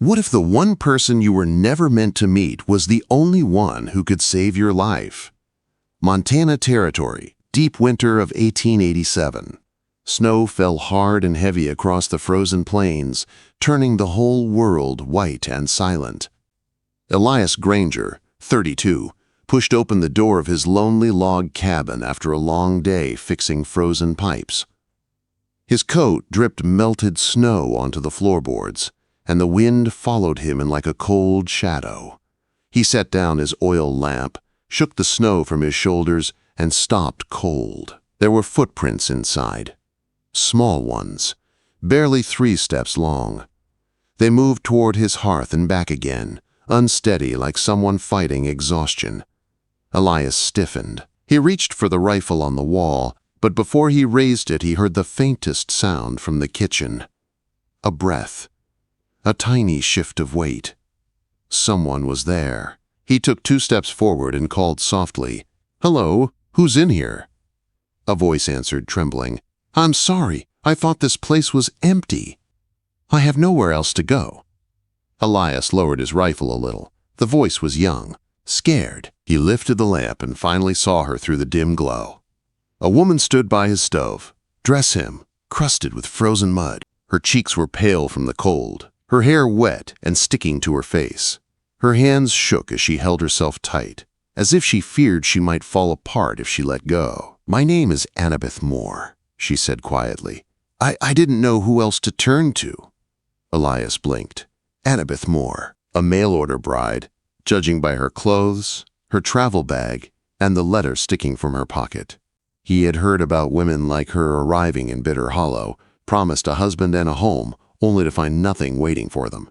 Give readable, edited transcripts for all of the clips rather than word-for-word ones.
What if the one person you were never meant to meet was the only one who could save your life? Montana Territory, deep winter of 1887. Snow fell hard and heavy across the frozen plains, turning the whole world white and silent. Elias Granger, 32, pushed open the door of his lonely log cabin after a long day fixing frozen pipes. His coat dripped melted snow onto the floorboards, and the wind followed him in like a cold shadow. He set down his oil lamp, shook the snow from his shoulders, and stopped cold. There were footprints inside. Small ones, barely 3 steps long. They moved toward his hearth and back again, unsteady like someone fighting exhaustion. Elias stiffened. He reached for the rifle on the wall, but before he raised it, he heard the faintest sound from the kitchen. A breath. A tiny shift of weight. Someone was there. He took 2 steps forward and called softly, "Hello, who's in here?" A voice answered, trembling, "I'm sorry, I thought this place was empty. I have nowhere else to go." Elias lowered his rifle a little. The voice was young, scared. He lifted the lamp and finally saw her through the dim glow. A woman stood by his stove. Dress him, crusted with frozen mud. Her cheeks were pale from the cold, her hair wet and sticking to her face. Her hands shook as she held herself tight, as if she feared she might fall apart if she let go. "My name is Annabeth Moore," she said quietly. I didn't know who else to turn to." Elias blinked. Annabeth Moore, a mail-order bride, judging by her clothes, her travel bag, and the letter sticking from her pocket. He had heard about women like her arriving in Bitter Hollow, promised a husband and a home, only to find nothing waiting for them.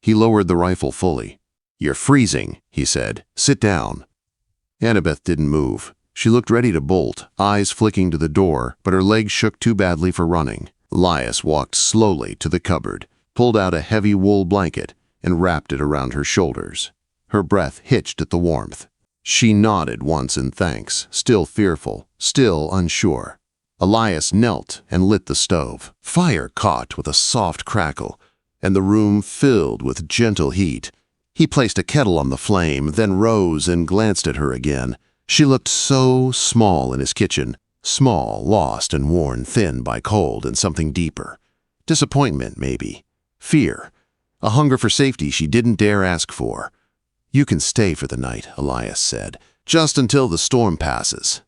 He lowered the rifle fully. "You're freezing," he said. "Sit down." Annabeth didn't move. She looked ready to bolt, eyes flicking to the door, but her legs shook too badly for running. Elias walked slowly to the cupboard, pulled out a heavy wool blanket, and wrapped it around her shoulders. Her breath hitched at the warmth. She nodded once in thanks, still fearful, still unsure. Elias knelt and lit the stove. Fire caught with a soft crackle, and the room filled with gentle heat. He placed a kettle on the flame, then rose and glanced at her again. She looked so small in his kitchen, small, lost and worn thin by cold and something deeper. Disappointment, maybe. Fear. A hunger for safety she didn't dare ask for. "You can stay for the night," Elias said, "just until the storm passes."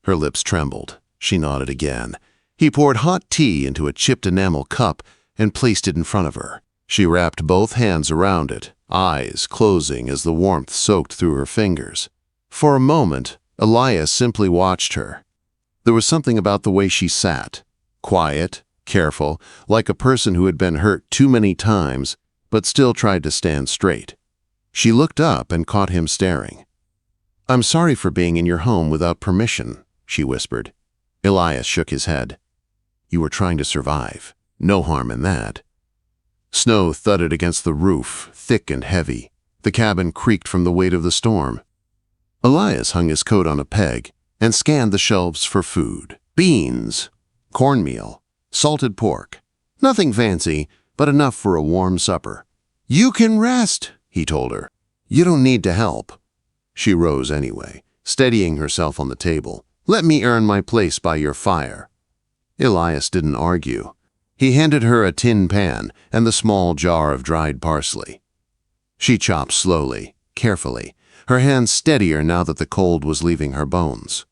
Her lips trembled. She nodded again. He poured hot tea into a chipped enamel cup and placed it in front of her. She wrapped both hands around it, eyes closing as the warmth soaked through her fingers. For a moment, Elias simply watched her. There was something about the way she sat, quiet, careful, like a person who had been hurt too many times, but still tried to stand straight. She looked up and caught him staring. "I'm sorry for being in your home without permission," she whispered. Elias shook his head. "You were trying to survive. No harm in that." Snow thudded against the roof, thick and heavy. The cabin creaked from the weight of the storm. Elias hung his coat on a peg and scanned the shelves for food. Beans, cornmeal, salted pork. Nothing fancy, but enough for a warm supper. "You can rest," he told her. "You don't need to help." She rose anyway, steadying herself on the table. "Let me earn my place by your fire." Elias didn't argue. He handed her a tin pan and the small jar of dried parsley. She chopped slowly, carefully, her hands steadier now that the cold was leaving her bones.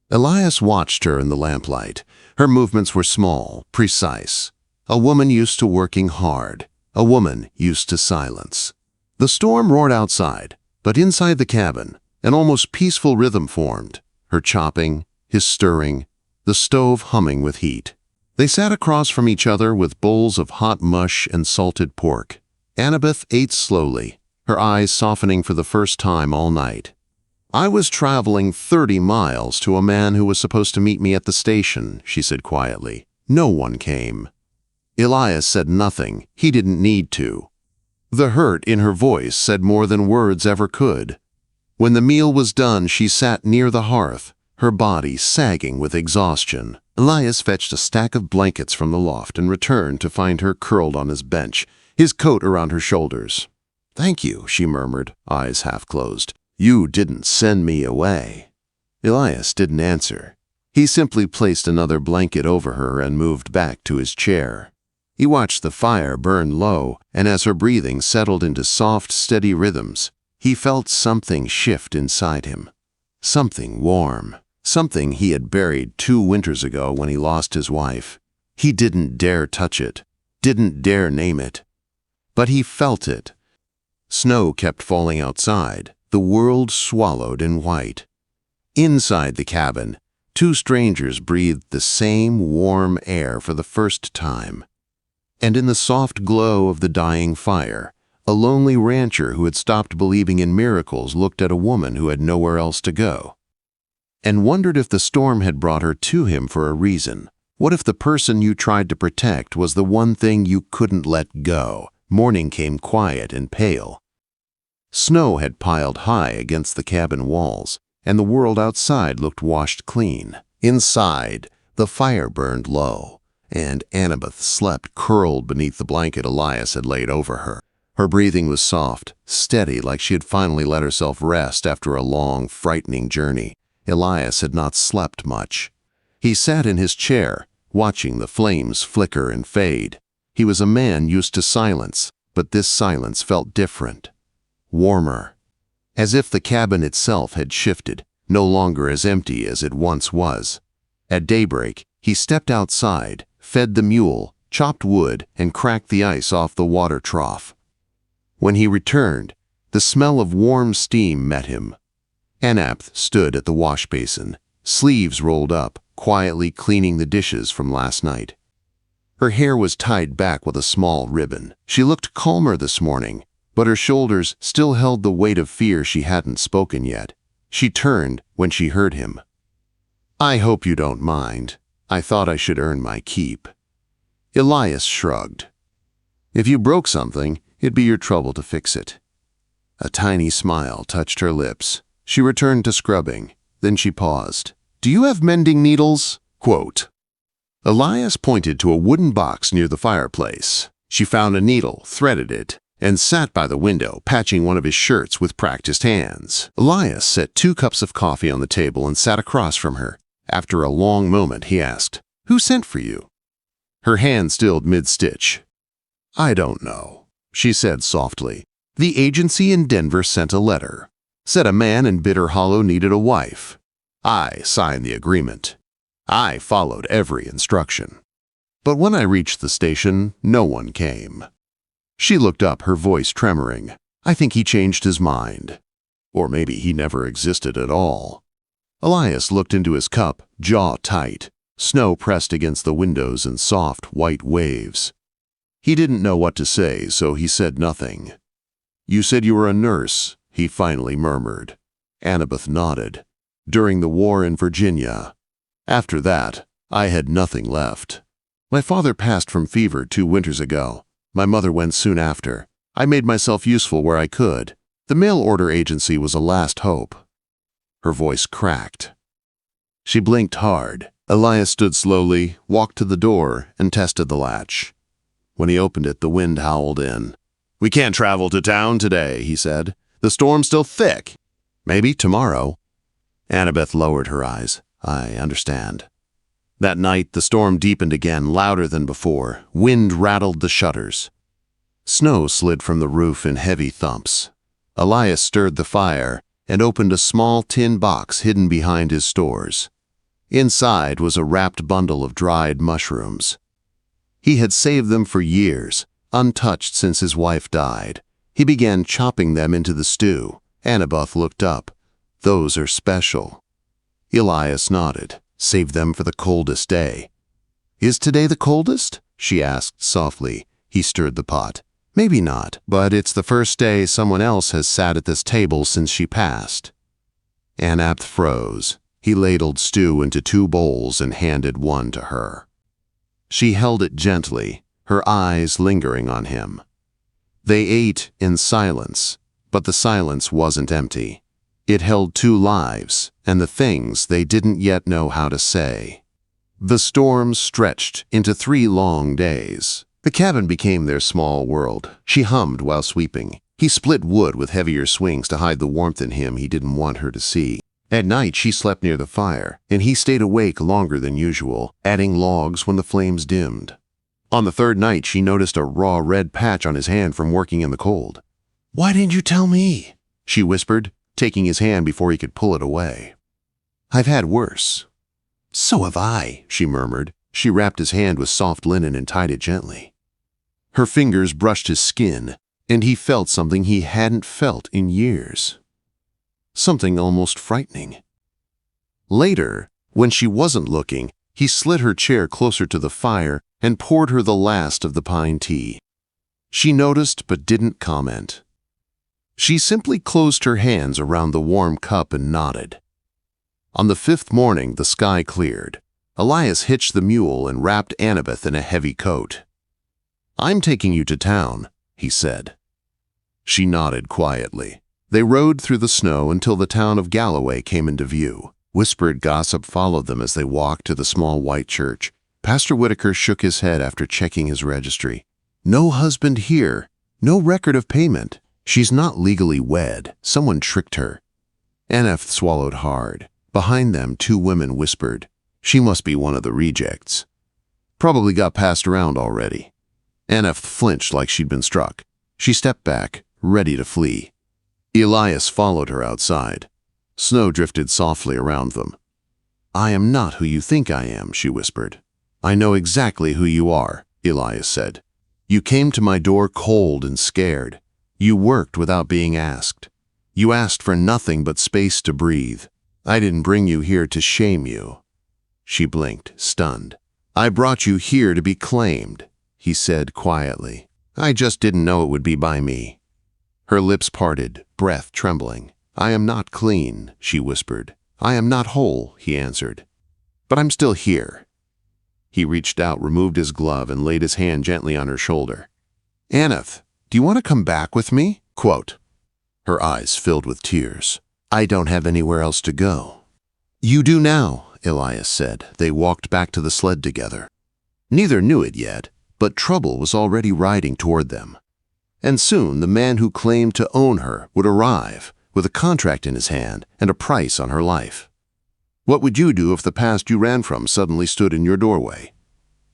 Elias watched her in the lamplight. Her movements were small, precise. A woman used to working hard. A woman used to silence. The storm roared outside, but inside the cabin, an almost peaceful rhythm formed. Her chopping, his stirring, the stove humming with heat. They sat across from each other with bowls of hot mush and salted pork. Annabeth ate slowly, her eyes softening for the first time all night. "I was traveling 30 miles to a man who was supposed to meet me at the station," she said quietly. "No one came." Elias said nothing. He didn't need to. The hurt in her voice said more than words ever could. When the meal was done, she sat near the hearth, her body sagging with exhaustion. Elias fetched a stack of blankets from the loft and returned to find her curled on his bench, his coat around her shoulders. "Thank you," she murmured, eyes half closed. "You didn't send me away." Elias didn't answer. He simply placed another blanket over her and moved back to his chair. He watched the fire burn low, and as her breathing settled into soft, steady rhythms, he felt something shift inside him. Something warm. Something he had buried 2 winters ago when he lost his wife. He didn't dare touch it, didn't dare name it. But he felt it. Snow kept falling outside, the world swallowed in white. Inside the cabin, 2 strangers breathed the same warm air for the first time. And in the soft glow of the dying fire, a lonely rancher who had stopped believing in miracles looked at a woman who had nowhere else to go, and wondered if the storm had brought her to him for a reason. What if the person you tried to protect was the one thing you couldn't let go? Morning came quiet and pale. Snow had piled high against the cabin walls, and the world outside looked washed clean. Inside, the fire burned low, and Annabeth slept curled beneath the blanket Elias had laid over her. Her breathing was soft, steady, like she had finally let herself rest after a long, frightening journey. Elias had not slept much. He sat in his chair, watching the flames flicker and fade. He was a man used to silence, but this silence felt different. Warmer. As if the cabin itself had shifted, no longer as empty as it once was. At daybreak, he stepped outside, fed the mule, chopped wood, and cracked the ice off the water trough. When he returned, the smell of warm steam met him. Annabeth stood at the wash basin, sleeves rolled up, quietly cleaning the dishes from last night. Her hair was tied back with a small ribbon. She looked calmer this morning, but her shoulders still held the weight of fear she hadn't spoken yet. She turned when she heard him. "I hope you don't mind. I thought I should earn my keep." Elias shrugged. "If you broke something, it'd be your trouble to fix it." A tiny smile touched her lips. She returned to scrubbing. Then she paused. "Do you have mending needles?" Quote. Elias pointed to a wooden box near the fireplace. She found a needle, threaded it, and sat by the window, patching one of his shirts with practiced hands. Elias set 2 cups of coffee on the table and sat across from her. After a long moment, he asked, "Who sent for you?" Her hand stilled mid-stitch. "I don't know," she said softly. "The agency in Denver sent a letter. Said a man in Bitter Hollow needed a wife. I signed the agreement. I followed every instruction. But when I reached the station, no one came." She looked up, her voice tremoring. "I think he changed his mind. Or maybe he never existed at all." Elias looked into his cup, jaw tight. Snow pressed against the windows in soft, white waves. He didn't know what to say, so he said nothing. "You said you were a nurse," he finally murmured. Annabeth nodded. "During the war in Virginia. After that, I had nothing left. My father passed from fever 2 winters ago. My mother went soon after. I made myself useful where I could. The mail order agency was a last hope." Her voice cracked. She blinked hard. Elias stood slowly, walked to the door, and tested the latch. When he opened it, the wind howled in. "We can't travel to town today," he said. "The storm's still thick. Maybe tomorrow." Annabeth lowered her eyes. "I understand." That night, the storm deepened again, louder than before. Wind rattled the shutters. Snow slid from the roof in heavy thumps. Elias stirred the fire and opened a small tin box hidden behind his stores. Inside was a wrapped bundle of dried mushrooms. He had saved them for years, untouched since his wife died. He began chopping them into the stew. Annabeth looked up. "Those are special." Elias nodded. "Saved them for the coldest day." "Is today the coldest?" she asked softly. He stirred the pot. "Maybe not, but it's the first day someone else has sat at this table since she passed." Annabeth froze. He ladled stew into 2 bowls and handed one to her. She held it gently, her eyes lingering on him. They ate in silence, but the silence wasn't empty. It held 2 lives and the things they didn't yet know how to say. The storm stretched into 3 long days. The cabin became their small world. She hummed while sweeping. He split wood with heavier swings to hide the warmth in him he didn't want her to see. At night, she slept near the fire, and he stayed awake longer than usual, adding logs when the flames dimmed. On the third night, she noticed a raw red patch on his hand from working in the cold. "Why didn't you tell me?" she whispered, taking his hand before he could pull it away. "I've had worse." "So have I," she murmured. She wrapped his hand with soft linen and tied it gently. Her fingers brushed his skin, and he felt something he hadn't felt in years. Something almost frightening. Later, when she wasn't looking, he slid her chair closer to the fire and poured her the last of the pine tea. She noticed but didn't comment. She simply closed her hands around the warm cup and nodded. On the fifth morning, the sky cleared. Elias hitched the mule and wrapped Annabeth in a heavy coat. "I'm taking you to town," he said. She nodded quietly. They rode through the snow until the town of Galloway came into view. Whispered gossip followed them as they walked to the small white church. Pastor Whitaker shook his head after checking his registry. "No husband here. No record of payment. She's not legally wed. Someone tricked her." Annabeth swallowed hard. Behind them, two women whispered, "She must be one of the rejects. Probably got passed around already." Annabeth flinched like she'd been struck. She stepped back, ready to flee. Elias followed her outside. Snow drifted softly around them. "I am not who you think I am," she whispered. "I know exactly who you are," Elias said. "You came to my door cold and scared. You worked without being asked. You asked for nothing but space to breathe. I didn't bring you here to shame you." She blinked, stunned. "I brought you here to be claimed," he said quietly. "I just didn't know it would be by me." Her lips parted, breath trembling. "I am not clean," she whispered. "I am not whole," he answered. "But I'm still here." He reached out, removed his glove, and laid his hand gently on her shoulder. "Annabeth, do you want to come back with me?" Quote. Her eyes filled with tears. "I don't have anywhere else to go." "You do now," Elias said. They walked back to the sled together. Neither knew it yet, but trouble was already riding toward them. And soon the man who claimed to own her would arrive, with a contract in his hand and a price on her life. What would you do if the past you ran from suddenly stood in your doorway?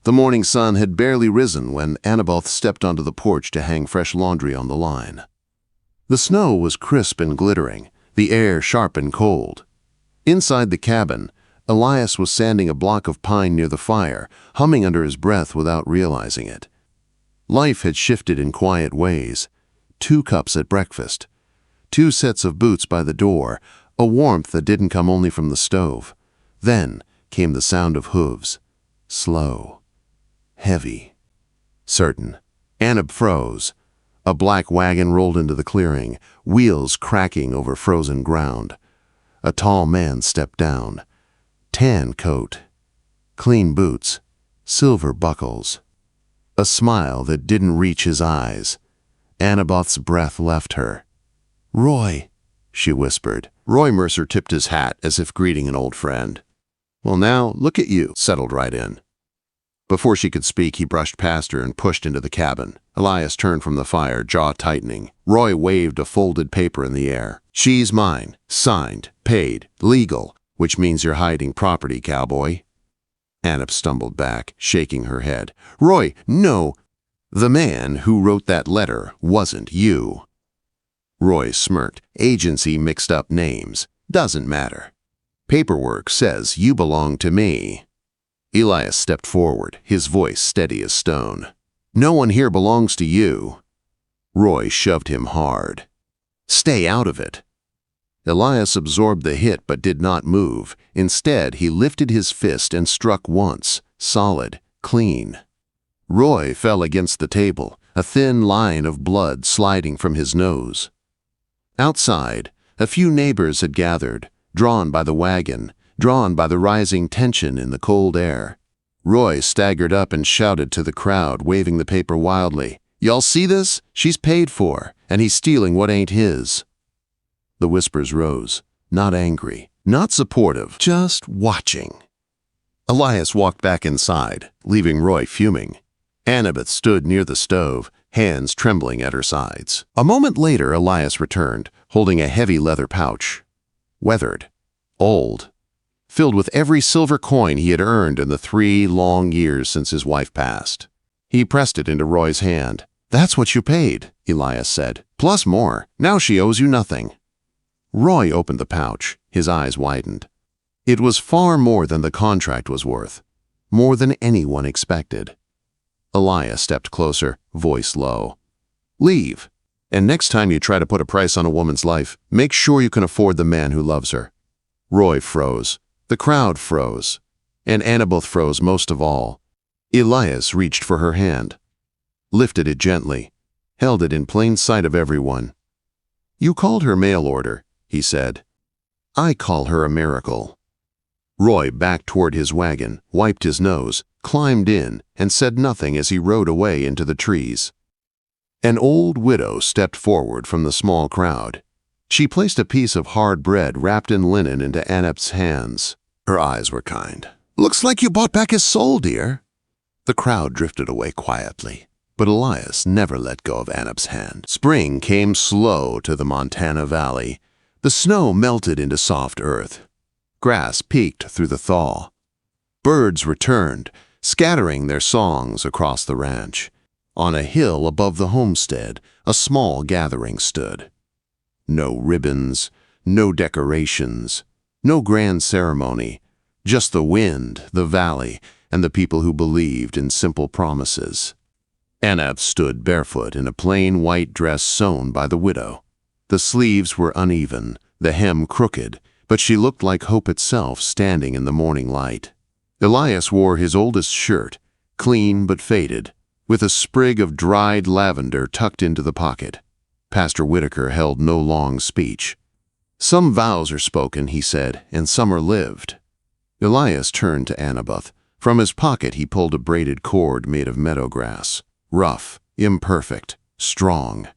The morning sun had barely risen when Annabeth stepped onto the porch to hang fresh laundry on the line. The snow was crisp and glittering, the air sharp and cold. Inside the cabin, Elias was sanding a block of pine near the fire, humming under his breath without realizing it. Life had shifted in quiet ways. 2 cups at breakfast, 2 sets of boots by the door, a warmth that didn't come only from the stove. Then came the sound of hooves. Slow. Heavy. Certain. Annab froze. A black wagon rolled into the clearing, wheels cracking over frozen ground. A tall man stepped down. Tan coat. Clean boots. Silver buckles. A smile that didn't reach his eyes. Annabeth's breath left her. "Roy," she whispered. Roy Mercer tipped his hat as if greeting an old friend. "Well now, look at you," settled right in. Before she could speak, he brushed past her and pushed into the cabin. Elias turned from the fire, jaw tightening. Roy waved a folded paper in the air. "She's mine. Signed. Paid. Legal. Which means you're hiding property, cowboy." Annab stumbled back, shaking her head. "Roy, no! The man who wrote that letter wasn't you." Roy smirked. "Agency mixed up names. Doesn't matter. Paperwork says you belong to me." Elias stepped forward, his voice steady as stone. "No one here belongs to you." Roy shoved him hard. "Stay out of it." Elias absorbed the hit but did not move. Instead, he lifted his fist and struck once, solid, clean. Roy fell against the table, a thin line of blood sliding from his nose. Outside, a few neighbors had gathered, drawn by the wagon, drawn by the rising tension in the cold air. Roy staggered up and shouted to the crowd, waving the paper wildly. "Y'all see this? She's paid for, and he's stealing what ain't his." The whispers rose, not angry, not supportive, just watching. Elias walked back inside, leaving Roy fuming. Annabeth stood near the stove, hands trembling at her sides. A moment later, Elias returned, holding a heavy leather pouch. Weathered, old, filled with every silver coin he had earned in the 3 long years since his wife passed. He pressed it into Roy's hand. "That's what you paid," Elias said, "plus more. Now she owes you nothing." Roy opened the pouch. His eyes widened. It was far more than the contract was worth, more than anyone expected. Elias stepped closer, voice low. "Leave. And next time you try to put a price on a woman's life, make sure you can afford the man who loves her." Roy froze. The crowd froze. And Annabeth froze most of all. Elias reached for her hand, lifted it gently, held it in plain sight of everyone. "You called her mail order," he said. "I call her a miracle." Roy backed toward his wagon, wiped his nose, climbed in, and said nothing as he rode away into the trees. An old widow stepped forward from the small crowd. She placed a piece of hard bread wrapped in linen into Annabeth's hands. Her eyes were kind. "Looks like you bought back his soul, dear." The crowd drifted away quietly, but Elias never let go of Annabeth's hand. Spring came slow to the Montana Valley. The snow melted into soft earth. Grass peeked through the thaw. Birds returned, scattering their songs across the ranch. On a hill above the homestead, a small gathering stood. No ribbons, no decorations, no grand ceremony, just the wind, the valley, and the people who believed in simple promises. Annabeth stood barefoot in a plain white dress sewn by the widow. The sleeves were uneven, the hem crooked, but she looked like hope itself standing in the morning light. Elias wore his oldest shirt, clean but faded, with a sprig of dried lavender tucked into the pocket. Pastor Whitaker held no long speech. "Some vows are spoken," he said, "and some are lived." Elias turned to Annabeth. From his pocket he pulled a braided cord made of meadow grass. Rough, imperfect, strong.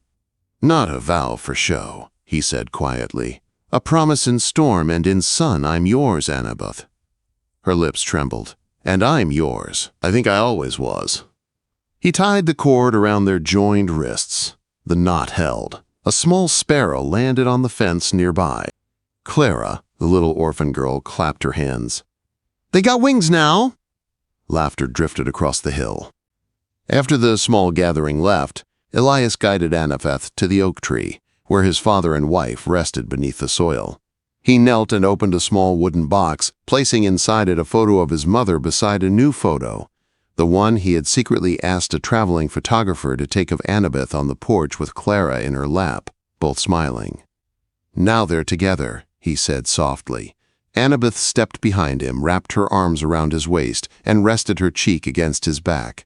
"Not a vow for show," he said quietly. "A promise in storm and in sun I'm yours, Annabeth." Her lips trembled. "And I'm yours. I think I always was." He tied the cord around their joined wrists. The knot held. A small sparrow landed on the fence nearby. Clara, the little orphan girl, clapped her hands. "They got wings now!" Laughter drifted across the hill. After the small gathering left, Elias guided Annabeth to the oak tree, where his father and wife rested beneath the soil. He knelt and opened a small wooden box, placing inside it a photo of his mother beside a new photo, the one he had secretly asked a traveling photographer to take of Annabeth on the porch with Clara in her lap, both smiling. "Now they're together," he said softly. Annabeth stepped behind him, wrapped her arms around his waist, and rested her cheek against his back.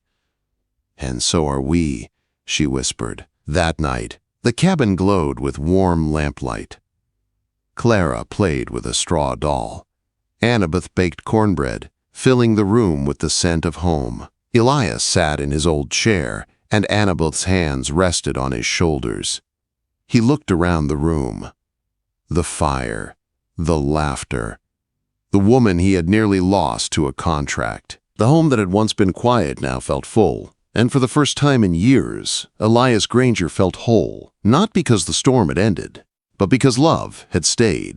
"And so are we," she whispered. That night, the cabin glowed with warm lamplight. Clara played with a straw doll. Annabeth baked cornbread, filling the room with the scent of home. Elias sat in his old chair, and Annabeth's hands rested on his shoulders. He looked around the room. The fire, the laughter, the woman he had nearly lost to a contract. The home that had once been quiet now felt full. And for the first time in years, Elias Granger felt whole, not because the storm had ended, but because love had stayed.